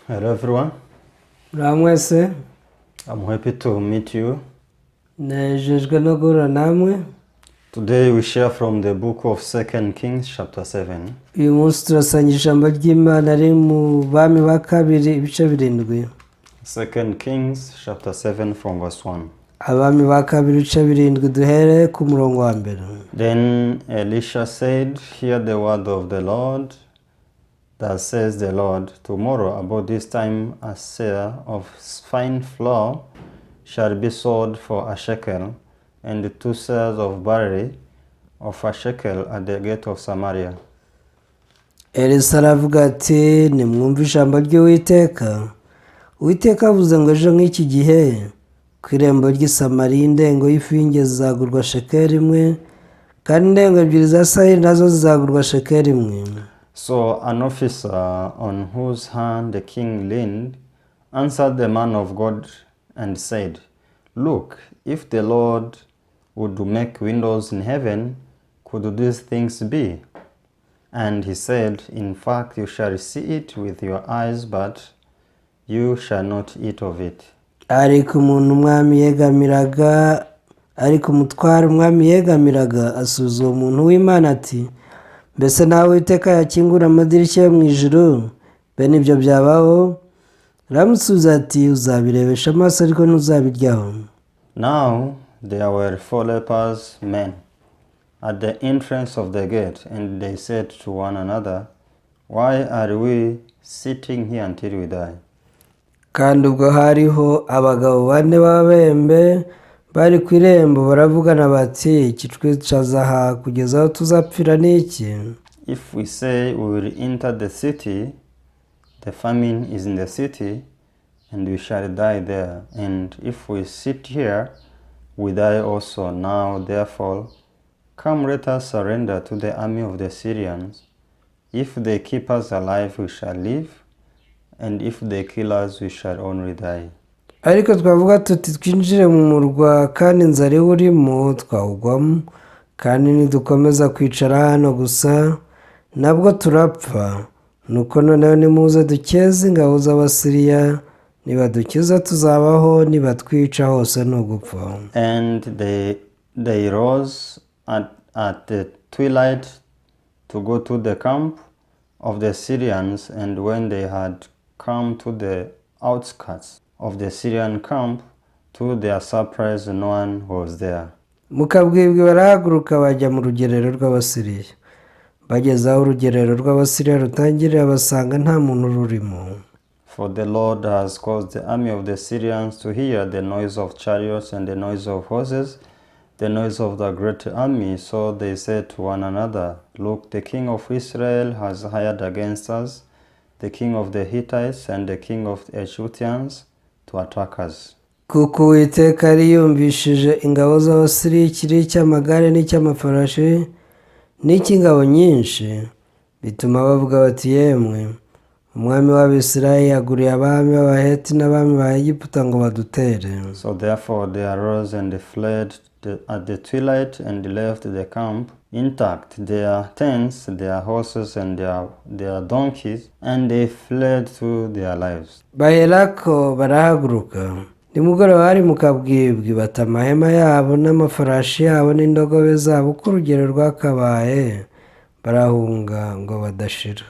Hello everyone. Mwese I'm happy to meet you. nejejwe no guhura namwe. Today we share from the book of 2 Kings chapter 7. Uyu munsi turasanga ijambo ry'Imana ari mu bami ba kabiri ibice 7. 2 Kings chapter 7 from verse 1. Abami ba kabiri ibice 7 duhere ku murongo wa mbere. Then Elisha said, "Hear the word of the Lord. Thus says the Lord, tomorrow about this time a seah of fine flour shall be sold for a shekel, and 2 seahs of barley of a shekel at the gate of Samaria." Elisa aravuga ati nimwumve ijambo ry'Uwiteka. Uwiteka avuze ngo ejo nk'iki gihe ku irembo ry'i Samariya indengo y'ifu y'ingezi zizagurwa shekeli 1, kandi indengo 2 za sayiri nazo zizagurwa shekeli 1. So an officer on whose hand the king leaned answered the man of God and said, "Look, if the Lord would make windows in heaven, could these things be?" And he said, "In fact, you shall see it with your eyes, but you shall not eat of it." Ariko umuntu umwami yegamiraga, ariko umutware umwami yegamiraga asubiza uwo muntu w'Imana ati, mbese nawe Uwiteka yakingura amadirishya yo mu ijuru bene ibyo byabaho? Aramusubiza ati, uzabirebesha amaso ariko ntuzabiryaho. Now there were 4 lepers men at the entrance of the gate, and they said to one another, "Why are we sitting here until we die?" Kandi ubwo hariho abagabo 4 b'ababembe bari ku irembo baravugana bati, kitwicaza aha kugeza aho tuzapfira n'iki? If we say we will enter the city, the famine is in the city, and we shall die there. And if we sit here, we die also. Now therefore, come, let us surrender to the army of the Syrians. If they keep us alive, we shall live, and if they kill us, we shall only die. Ariko twavuga tuti twinjire mu murwa kandi inzara iwurimo twawugwamo, kandi nidukomeza kwicara hano gusa nabwo turapfa. Nuko noneho nimuze dukeze ingabo z'Abasiriya, nibadukiza tuzabaho, nibatwica hose ni ugupfa. And they rose at the twilight to go to the camp of the Syrians, and when they had come to the outskirts of the Syrian camp, to their surprise no one was there. Mukabwibwi barahaguruka bajya mu rugerero rw'Abasiriya. Bageze aho urugerero rw'Abasiriya rutangirira basanga nta muntu rurimo. For the Lord has caused the army of the Syrians to hear the noise of chariots and the noise of horses, the noise of the great army. So they said to one another, "Look, the king of Israel has hired against us the king of the Hittites and the king of the Syrians to attack us." Kuko Uwiteka yari yumvishije ingabo z'Abasiriya ikiri cy'amagare n'icy'amafarashi n'icy'ingabo nyinshi, bituma bavuga bati, yemwe umwami w'Abisirayeli yaguriye abami b'Abaheti n'abami ba Egiputa ngo badutere. So therefore they arose and fled at the twilight and left the camp intact, their tents, their horses, and their donkeys, and they fled to their lives. Baherako barahaguruka. Nimugoroba bari mu kabwibwi bata amahema yabo n'amafarashi yabo n'indogobe zabo ku rugero rwakabaye, barahunga ngo badashira.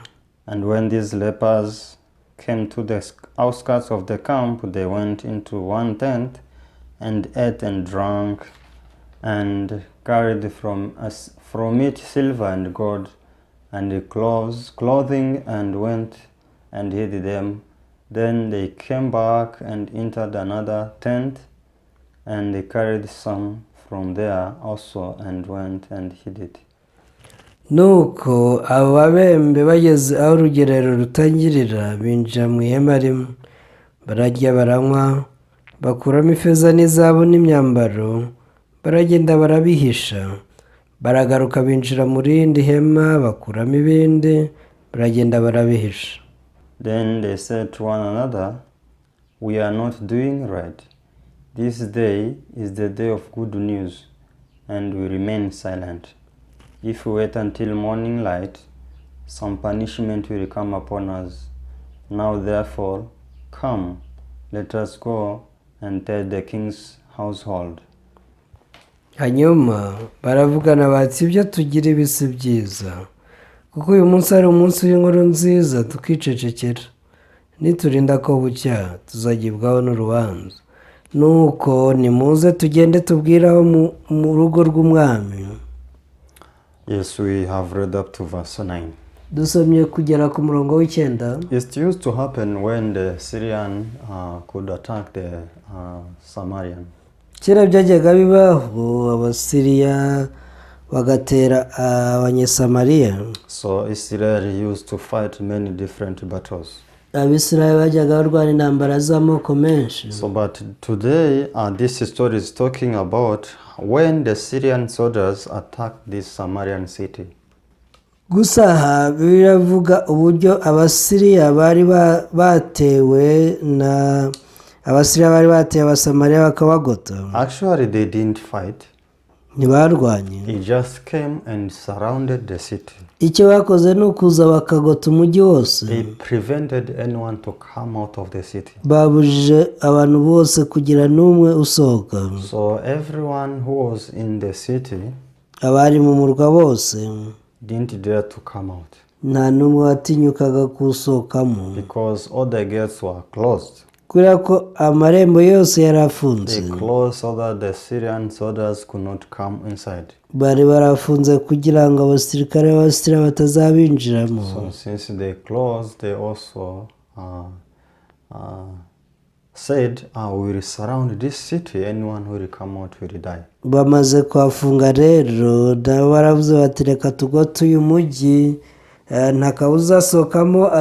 And when these lepers came to the outskirts of the camp, they went into one tent and ate and drank and carried from it silver and gold and clothing, and went and hid them. Then they came back and entered another tent, and they carried some from there also and went and hid it. Nuko abo babembe bageze aho urugerero rutangirira binjira mu ihema rimwe, bararya baranywa, bakuramo ifeza n'izahabu n'imyambaro, baragenda barabihisha. Baragaruka binjira mu rindi hema, bakuramo ibindi, baragenda barabihisha. Then they said to one another, "We are not doing right. This day is the day of good news, and we remain silent. If we wait until morning light, some punishment will come upon us. Now therefore, come, let us go and tell the king's household. hanyuma baravugana bati ibyo tugira ibi si byiza kuko uyu munsi ari umunsi w'inkuru nziza tukicecekera niturinda ko bucya tuzagibwaho n'urubanza nuko nimuze tugende tubwiraho mu rugo rw'umwami. Yes, we have read up to verse 9. dusomye kugera ku murongo w'icyenda. It used to happen when the Syrian could attack the Samarian. kera byajyaga bibaho abasiriya bagatera abanyesamariya. So Israel used to fight many different battles. abisirayeli bajyaga barwana intambara z'amoko menshi. So but today this story is talking about when the Syrian soldiers attacked this Samarian city. gusa aha biravuga uburyo abasiriya bari batewe abasamariya bakabagota. Actually they didn't fight. ntibarwanye. They just came and surrounded the city. icyo bakoze ni ukuza bakagota umujyi wose. They prevented anyone to come out of the city. babujije abantu bose kugira n'umwe usohoka. So everyone who was in the city abari mu murwa bose didn't dare to come out nta n'umwe watinyukaga kuwusohokamo because all the gates were closed. kubera ko amarembo yose yari afunze. They closed so that the Syrian soldiers could not come inside. bari barafunze kugira ngo abasirikare b'abasiriya batazabinjiramo. So since they closed, they also said, we will surround this city. Anyone who will come out will die. bamaze kuhafunga rero nabo baravuze bati reka tugote uyu mujyi nta kabuza asohokamo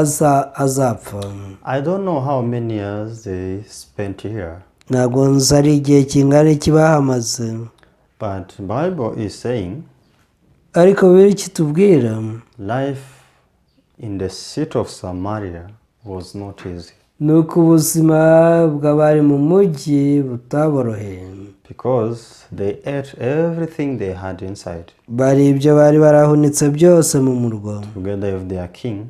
azapfa. I don't know how many years they spent here. ntabwo nzi ari igihe kingana iki bahamaze. But the Bible is saying, ariko biri kitubwira life in the city of Samaria was not easy. ni uko ubuzima bw'abari mu mujyi butaboroheye. Because they ate everything they had inside. bari ibyo bari barahunitse byose mu murwa. Together with their king.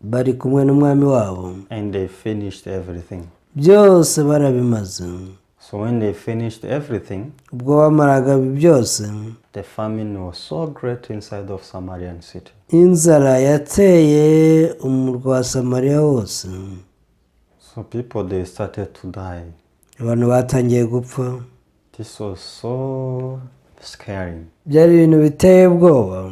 bari kumwe n'umwami wabo. And they finished everything. byose barabimaze. So when they finished everything, ubwo bamaraga byose, the famine was so great inside of Samarian city. inzara yateye umurwa wa Samariya wose. So people, they started to die. abantu batangiye gupfa. This was so scary. byari ibintu biteye ubwoba.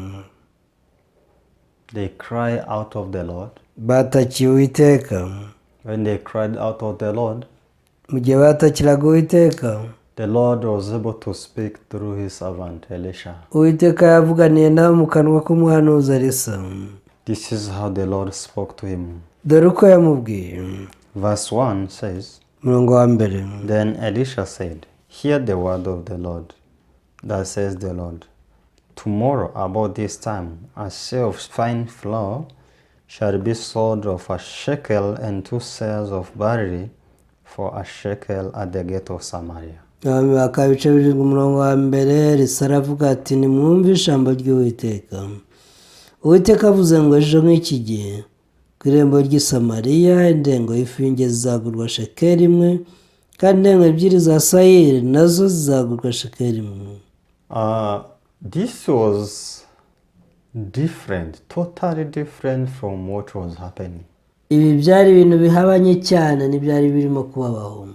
They cried out of the Lord. batakiye Uwiteka. When they cried out of the Lord, mu gihe batakiraga Uwiteka, the Lord was able to speak through his servant Elisha. Uwiteka yavuganiye nawe mu kanwa k'umuhanuzi Elisa. This is how the Lord spoke to him. dore uko yamubwiye. Verse 1 says, murongo wa mbere. Then Elisha said, Hear the word of the Lord. That says the Lord, Tomorrow about this time a seah of fine flour shall be sold of a shekel, and 2 seahs of barley for a shekel at the gate of Samaria. Akabice birindwi umurongo wa mbere Elisa aravuga ati nimwumve ijambo ry'Uwiteka. Uwiteka avuze ngo ejo nk'iki gihe ku irembo ry'i Samariya indengo y'ifu y'ingezi zizagurwa shekeli imwe, kandi indengo ebyiri za sayiri nazo zizagurwa shekeli imwe. This was different, totally different from what was happening. Ibi byari ibintu bihabanye cyane n'ibyari birimo kubabaho.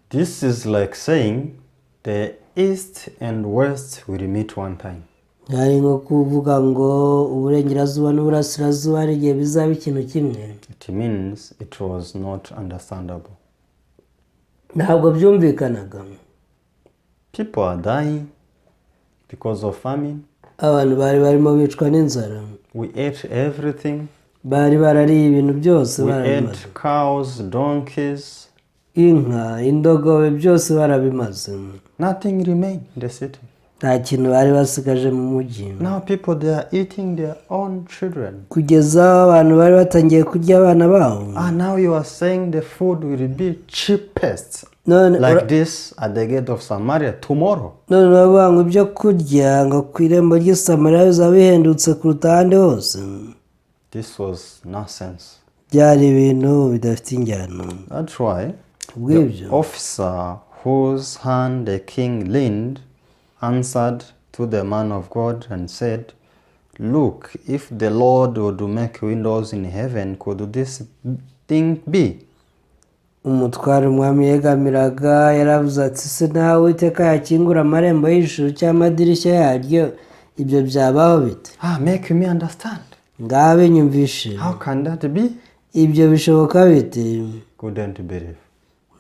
This is like saying the east and west will meet one time. Hari nko kuvuga ngo uburengerazuba n'uburasirazuba ari igihe bizaba ikintu kimwe. It means it was not understandable. Ntabwo byumvikanaga. People are dying because of famine. Abantu bari barimo bicwa n'inzara. We ate everything. Bari barariye ibintu byose barabimaze. We ate cows, donkeys. Inka, indogobe byose barabimaze. Nothing remained in the city. Nta kintu bari basigaje mu mujyi. Now people, they are eating their own children. Kugeza abantu bari batangiye kurya abana babo. Now you are saying the food will be cheapest. Like this at the gate of Samaria tomorrow. None bavuga ngo ibyo kurya ngo ku irembo ry'i Samariya bizaba bihendutse kuruta ahandi hose. This was nonsense. byari ibintu bidafite injyana. That's why the Ubwibyo officer whose hand the king leaned answered to the man of God and said, "Look, if the Lord would make windows in heaven, could this thing be?" umutware umwami yegamiraga yaravuze ati se nawe Uwiteka yakingura amarembo y'ijuru cyangwa amadirishya yaryo ibyo byabaho bite? Make me understand. Ngabe nyumvishe. How can that be? Ibyo bishoboka bite? Couldn't believe.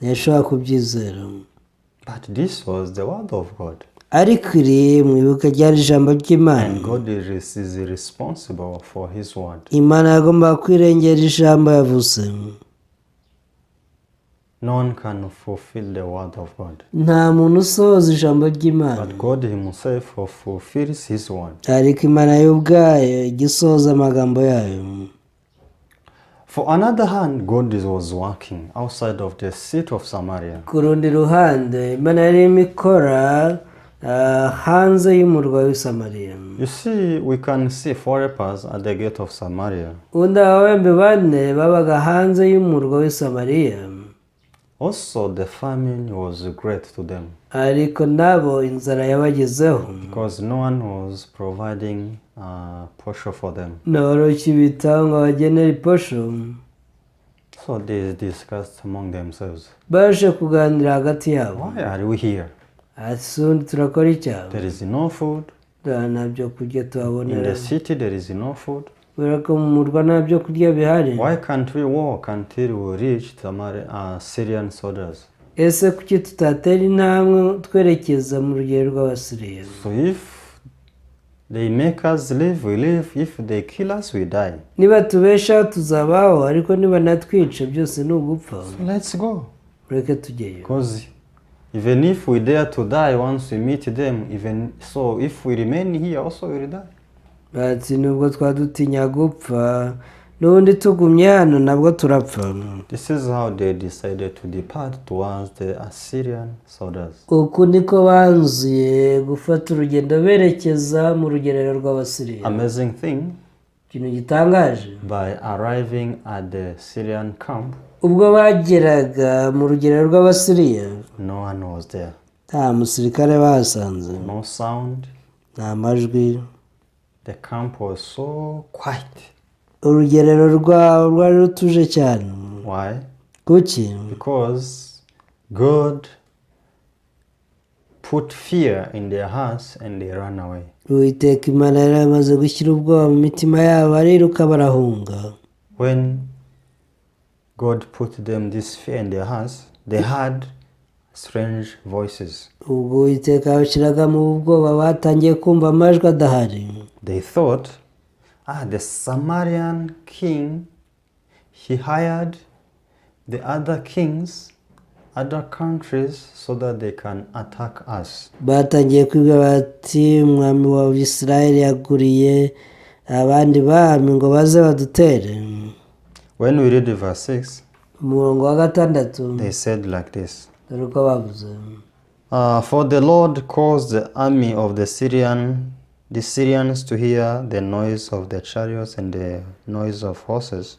Ntiyashobora kubyizera. But this was the word of God. Ariko iri mwibuka ryari ijambo ry'Imana. And God is responsible for his word. Imana yagomba kwirengera ijambo yavuze. No one can fulfill the word of God. Nta muntu usohoza ijambo ry'Imana. But God himself fulfills his word. Ariko Imana yo ubwayo igisohoza amagambo yayo. For another hand, God was working outside of the city of Samaria. Ku rundi ruhande Imana yarimo ikora hanze y'umurwa w'i Samariya. You see, we can see 4 lepers at the gate of Samaria. Undi ababembe bane babaga hanze y'umurwa w'i Samariya. Also, the famine was great to them. Ariko nabo inzara yabagezeho. Because no one was providing portion for them. N'abaroki bitaho ngo bagenere iposho. So they discussed among themselves. Baje kuganira hagati yabo. Why are we here? Ati undi turakora icyaha. There is no food. Nta byo kurya tuhabonera. In the city there is no food. Kubera ko mu murwa nta byo kurya bihari. Why can't we walk until we reach Syrian soldiers? Ese kuki tutatera intambwe twerekeza mu rugero rw'Abasiriya? So if they make us live, we live. If they kill us, we die. Niba tubeshaho tuzabaho, ariko niba natwica byose ni ugupfa. So let's go. Reka tujyeyo. Because even if we dare to die once we meet them, even so, if we remain here, also we will die. Ati nubwo twadutinya gupfa, n'ubundi tugumye hano nabwo turapfa. This is how they decided to depart towards the Syrian soldiers. Uku niko banzuye gufata urugendo berekeza mu rugerero rw'Abasiriya. Amazing thing. Ikintu gitangaje. By arriving at the Syrian camp, ubwo bageraga mu rugerero rw'Abasiriya, no one was there. nta musirikare bahasanze. No sound. Nta majwi. The camp was so quiet. Urugerero rwabo rwari rutuje cyane. Why? Kuki? Because God put fear in their hearts and they ran away. Uwiteka Imana yari amaze gushyira ubwoba mu mitima yabo bariruka barahunga. When God put them this fear in their hearts, they heard strange voices. Ubwo Uwiteka yabashyiraga mu bwoba batangiye kumva amajwi adahari. They thought, the Samaritan king, he hired the other kings, other countries, so that they can attack us. Batangiye kwiga bati umwami wa Isirayeli yaguriye abandi bami ngo baze badutere. When we read verse 6, umurongo wa 6, they said like this. dore uko bavuze. For the Lord caused the army of the Syrians to hear the noise of the chariots and the noise of horses,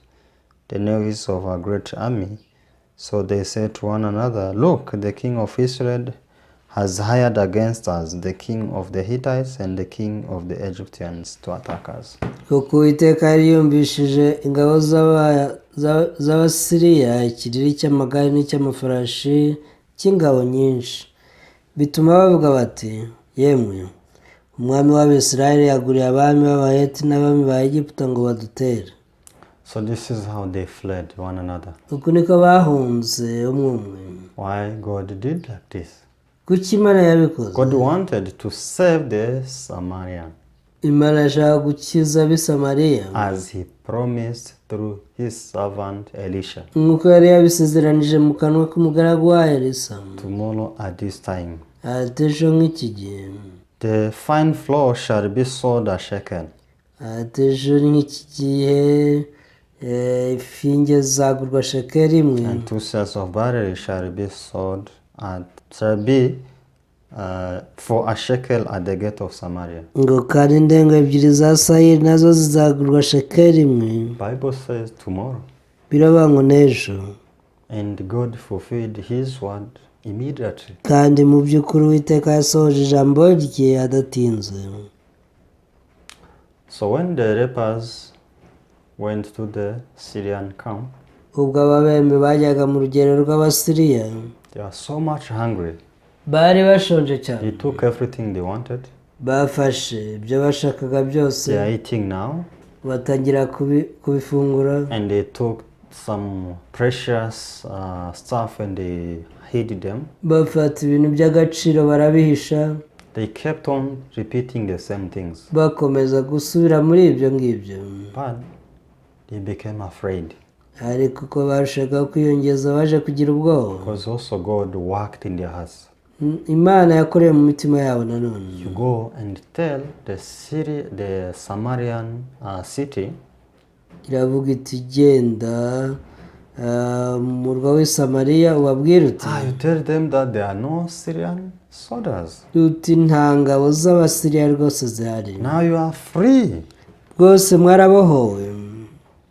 the noise of a great army. So they said to one another, "Look, the king of Israel has hired against us the king of the Hittites and the king of the Egyptians to attack us." Kuko Uwiteka yari yumvishije ingabo z'Abasiriya ikiriri cy'amagare n'icy'amafarashi cy'ingabo nyinshi, bituma bavuga bati, yemwe umwami w'Abisirayeli yaguriye abami b'Abaheti n'abami ba Egiputa ngo badutere. So this is how they fled one another. Uku niko bahunze umwe umwe. Why God did like this? Kuki Imana yabikoze? God wanted to save the Samaritan, Imana yashaka gukiza ab'i Samariya, as he promised through his servant Elisha. nk'uko yari yabisezeranije mu kanwa k'umugaragu wa Elisa. Tomorrow at this time, ati ejo nk'iki gihe, the fine flour shall be sold a shekel, ati ejo nk'iki gihe ifinge zagurwa shekeli imwe, and 2 sets of barley shall be for a shekel at the gate of Samaria. ngo kandi indengo ebyiri za sayiri nazo zizagurwa shekeli imwe. Bible says tomorrow. biraba ngo n'ejo. And God fulfilled his word immediately. Kandi mu by'ukuri Uwiteka yasohoje ijambo rye adatinze. So when the lepers went to the Syrian camp, ubwo ababembe bajyaga mu rugero rw'Abasiriya, they were so much hungry. bari bashonje cyane. They took everything they wanted. Bafashe ibyo bashakaga byose, They are eating now. batangira kubifungura. And they took some precious stuff and they hid them. Bafata ibintu by'agaciro barabihisha. They kept on repeating the same things. Bakomeza gusubira muri ibyo ngibyo. But they became afraid. Ariko uko barushaga kwiyongeza baje kugira ubwoba. Because also God worked in their hearts. Imana yakoreye mu mitima yabo nanone. You go and tell the Samarian city. Iravuga iti genda mu murwa w'i Samariya ubabwire uti. You tell them that there are no Syrian soldiers. Uti nta ngabo z'Abasiriya rwose zihari. Now you are free. Rwose mwarabohowe.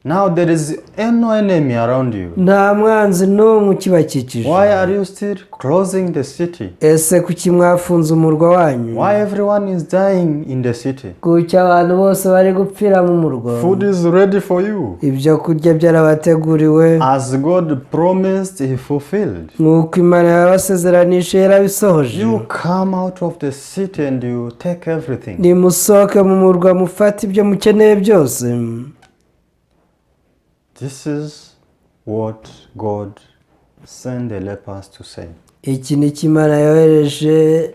Now there is no enemy around you. Nta mwanzi n'umwe ukibakikije. Why are you still closing the city? Ese kuki mwafunze umurwa wanyu? Why everyone is dying in the city? Kuki abantu bose bari gupfira mu murwa? Food is ready for you. Ibyo kurya byarabateguriwe. As God promised, He fulfilled. Nk'uko Imana yabasezeranije yarabisohoje. You come out of the city and you take everything. Nimusohoke mu murwa mufate ibyo mukeneye byose. This is what God sent the lepers to say. Iki ni Imana yohereje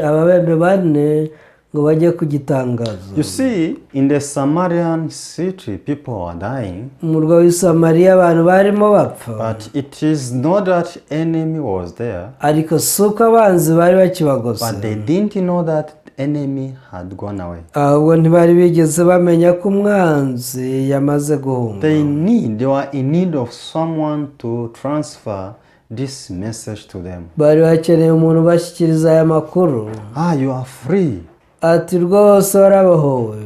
ababembe bane ngo bajye kugitangaza. You see, in the Samarian city, people are dying. Umurwa w'i Samariya abantu barimo bapfa. But it is not that enemy was there. Ariko suko abanzi bari bakibagose. But they didn't know that enemy had gone away. Ahubwo ntibari bigeze bamenya ko umwanzi yamaze guhunga. They were in need of someone to transfer this message to them. Bari bakeneye umuntu bashyikiriza aya makuru. You are free. Ati rwose warabohowe.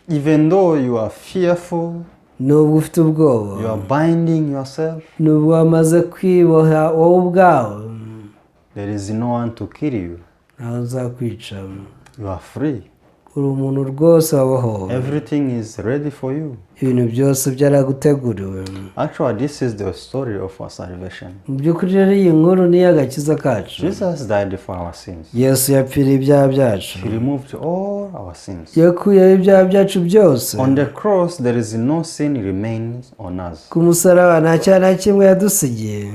Even though you are fearful, nubwo ufite ubwoba, you are binding yourself, nubwo wamaze kwiboha wowe ubwawe, there is no one to kill you. ntawe uzakwica. You are free. uri umuntu rwose wabohowe. Everything is ready for you. Ibintu byose byaraguteguriwe. Actually, this is the story of our salvation. Mu by'ukuri rero iyi nkuru ni iy'agakiza kacu. Jesus died for our sins. Yesu yapfiriye ibyaha byacu. He removed all our sins. Yakuyeho ibyaha byacu byose. On the cross, there is no sin remains on us. Ku musaraba nta cyaha na kimwe yadusigiye.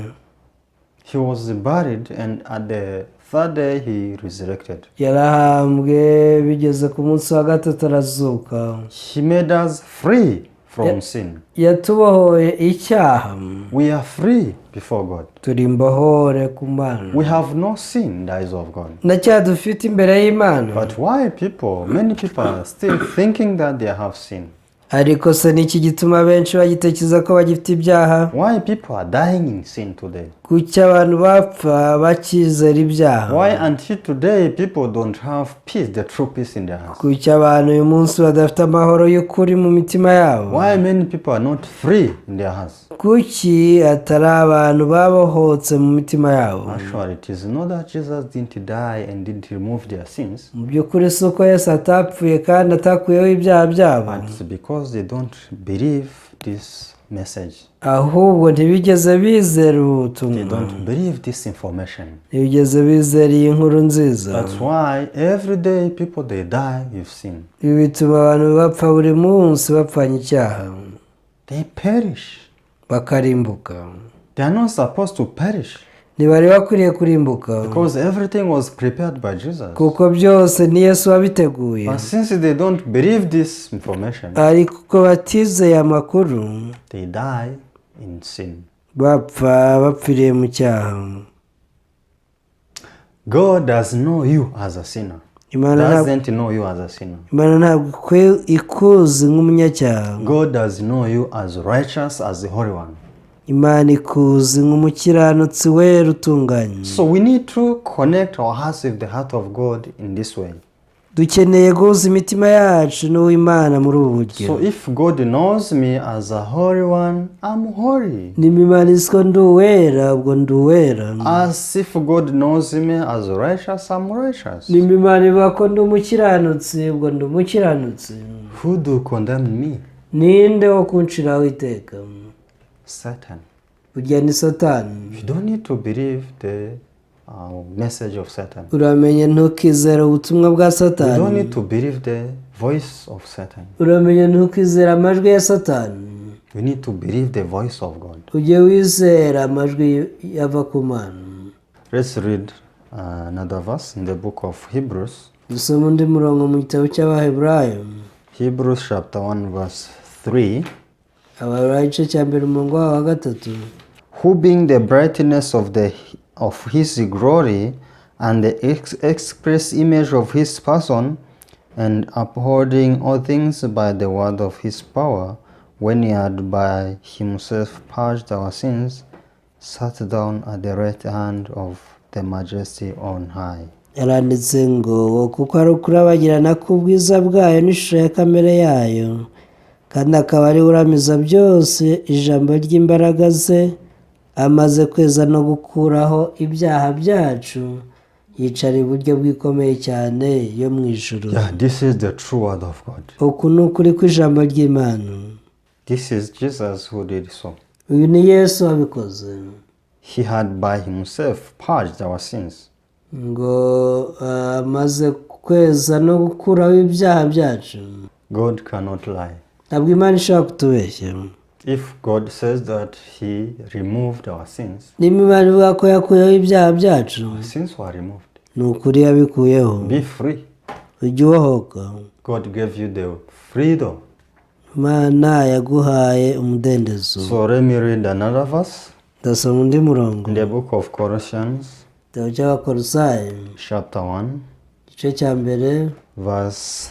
He was buried, and at the third day he resurrected. Yarahambwe, bigeze ku munsi wa gatatu arazuka. He made us free from sin. Yatubohoye icyaha. We are free before God. Turi imbohore ku Mana. We have no sin in the eyes of God. Nta cyaha dufite imbere y'Imana. But why many people are still thinking that they have sin? Ariko se niki gituma benshi bagitekereza ko bagifite ibyaha? Why people are dying in sin today? Kuki abantu bapfa bakizera ibyaha? Why until today people don't have peace, the true peace in their hearts? Kuki abantu uyu munsi badafite amahoro y'ukuri mu mitima yabo? Why many people are not free in their hearts? Kuki atari abantu babohotse mu mitima yabo? Actually, it is not that Jesus didn't die and didn't remove their sins. Mu by'ukuri si uko Yesu atapfuye kandi atakuyeho ibyaha byabo. It's because they don't believe this message. Ahubwo ntibigeze bizera ubutumwa. They don't believe this information. Ntibigeze bizera iyi nkuru nziza. That's why every day people they die with sin. Ibi bituma abantu bapfa buri munsi bapfanye icyaha. They perish. Bakarimbuka. They are not supposed to perish. Ntibari bakwiriye kurimbuka. Because everything was prepared by Jesus. Kuko byose ni Yesu wabiteguye. But since they don't believe this information, ariko uko batizeye amakuru, they die in sin. Bapfa bapfiriye mu cyaha. God does know you as a sinner. Doesn't know you as a sinner. Imana ntabwo ikuzi nk'umunyacyaha. God does know you as righteous, as the Holy One. Imana ikuzi nk'umukiranutsi wera utunganye. So we need to connect our hearts with the heart of God in this way. dukeneye guhuza imitima yacu n'uw'Imana muri ubu buryo. So if God knows me as a holy one, I'm holy. Nimba Imana izi ko ndi uwera, ubwo ndi uwera. As if God knows me as righteous, I'm righteous. Nimba Imana ivuga ko ndi umukiranutsi, ubwo ndi umukiranutsi. Who do condemn me? Ninde wo kunshiraho iteka? Satan. Burya ni Satani. You don't need to believe the message of Satan. Uramenye ntukizera ubutumwa bwa Satani. You don't need to believe the voice of Satan. Uramenye ntukizera amajwi ya Satani. You need to believe the voice of God. Ujye wizera amajwi yava ku Mana. Let's read another verse in the book of Hebrews. Dusoma undi murongo mu gitabo cy'Abaheburayo. Hebrews chapter 1 verse 3. Abaheburayo igice cya mbere umurongo wa 3. Who being the brightness of his glory and the express image of his person, and upholding all things by the word of his power, when he had by himself purged our sins, sat down at the right hand of the majesty on high. Yaranditse ngo kuko ari ukurabagirana k'ubwiza bwayo n'ishusho ya kamere yayo, kandi akaba ari uramiza byose ijambo ry'imbaraga ze, amaze kweza no gukuraho ibyaha byacu, yicara iburyo bw'ikomeye cyane yo mu ijuru. Yeah, this is the true word of God. Uku ni ukuri kw'ijambo ry'Imana. This is Jesus who did so. Uyu ni Yesu wabikoze. He had by himself purged our sins. Ngo amaze kweza no gukuraho ibyaha byacu. God cannot lie. Ntabwo Imana ishobora kutubeshya. If God says that he removed our sins, Nimba Imana ivuga ko yakuyeho ibyaha byacu, our sins were removed. ni ukuri yabikuyeho. Be free. Ujye ubohoka. God gave you the freedom. Imana yaguhaye umudendezo. So let me read another verse. Ndasoma undi murongo. In the book of Colossians, Igitabo cy'Abakolosayi chapter 1, igice cya mbere verse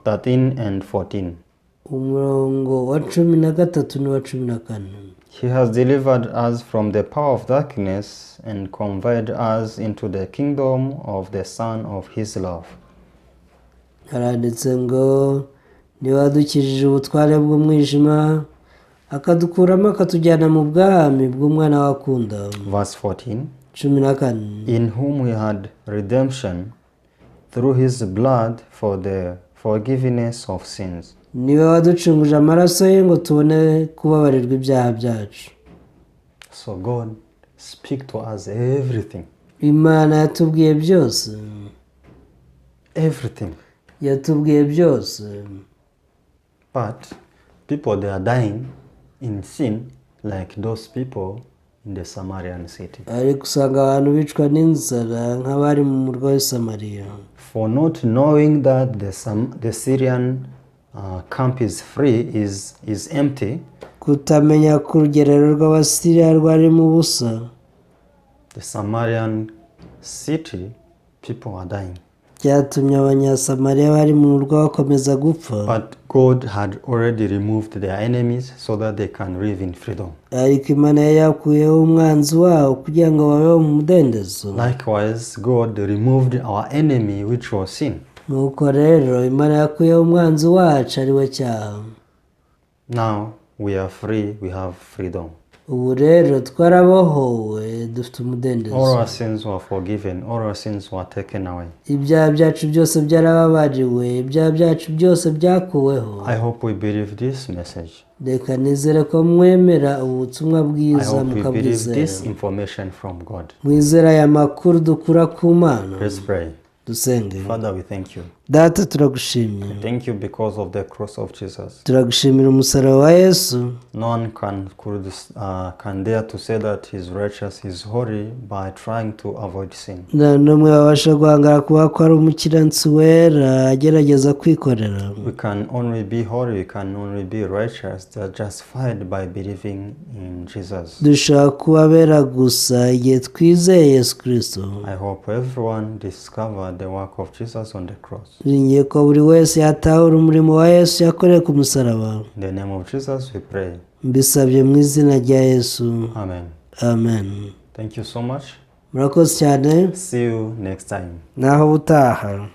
13 and 14. umurongo wa 13 n'uwa 14. He has delivered us from the power of darkness and conveyed us into the kingdom of the Son of his love. Haranditse ngo niwe wadukijije ubutware bw'umwijima, akadukuramo akatujyana mu bwami bw'umwana wakunda. Verse 14. 14. In whom we had redemption through his blood for the forgiveness of sins. Niwe waducunguje amaraso ye ngo tubone kubabarirwa ibyaha byacu. So God speak to us everything. Imana yatubwiye byose. Everything. Yatubwiye byose. But people, they are dying in sin like those people in the Samaritan city. Ariko usanga abantu bicwa n'inzara nk'abari mu murwa w'i Samariya. For not knowing that the Syrian camp is free, is empty. Kutamenya ko urugerero rw'Abasiriya rwari mu busa. The Samaritan city, people are dying. Byatumye abanyasamariya bari mu murwa bakomeza gupfa. But God had already removed their enemies so that they can live in freedom. Ariko Imana yakuyeho umwanzi wabo kugira ngo babeho mu mudendezo. Likewise, God removed our enemy, which was sin. Nuko rero Imana yakuyeho umwanzi wacu ari we cyaha. Now we are free, we have freedom. Ubu rero twarabohowe, dufite umudendezo. All our sins were forgiven, all our sins were taken away. Ibyaha byacu byose byarababariwe, ibyaha byacu byose byakuweho. I hope we believe this message. Reka nizere ko mwemera ubutumwa bwiza I hope we believe mukabwizera. this information from God. Mwizera aya makuru dukura ku Mana. Let's pray. Dusenge. Father, we thank you. Data turagushimye. Thank you because of the cross of Jesus. Turagushimira umusaraba wa Yesu. No one can dare to say that he's righteous, he's holy by trying to avoid sin. Nta n'umwe wabasha guhangara kuba ko ari umukiranutsi wera agerageza kwikorera. We can only be holy, we can only be righteous, they are justified by believing in Jesus. Dushaka kuba bera gusa igihe twizeye Yesu Kristo. I hope everyone discovered the work of Jesus on the cross. Ringiye ko buri wese yatahura umurimo wa Yesu yakoreye ku musaraba. In the name of Jesus we pray. Mbisabye mu izina rya Yesu. Amen. Amen. Thank you so much. Murakoze cyane. See you next time. Naho utaha.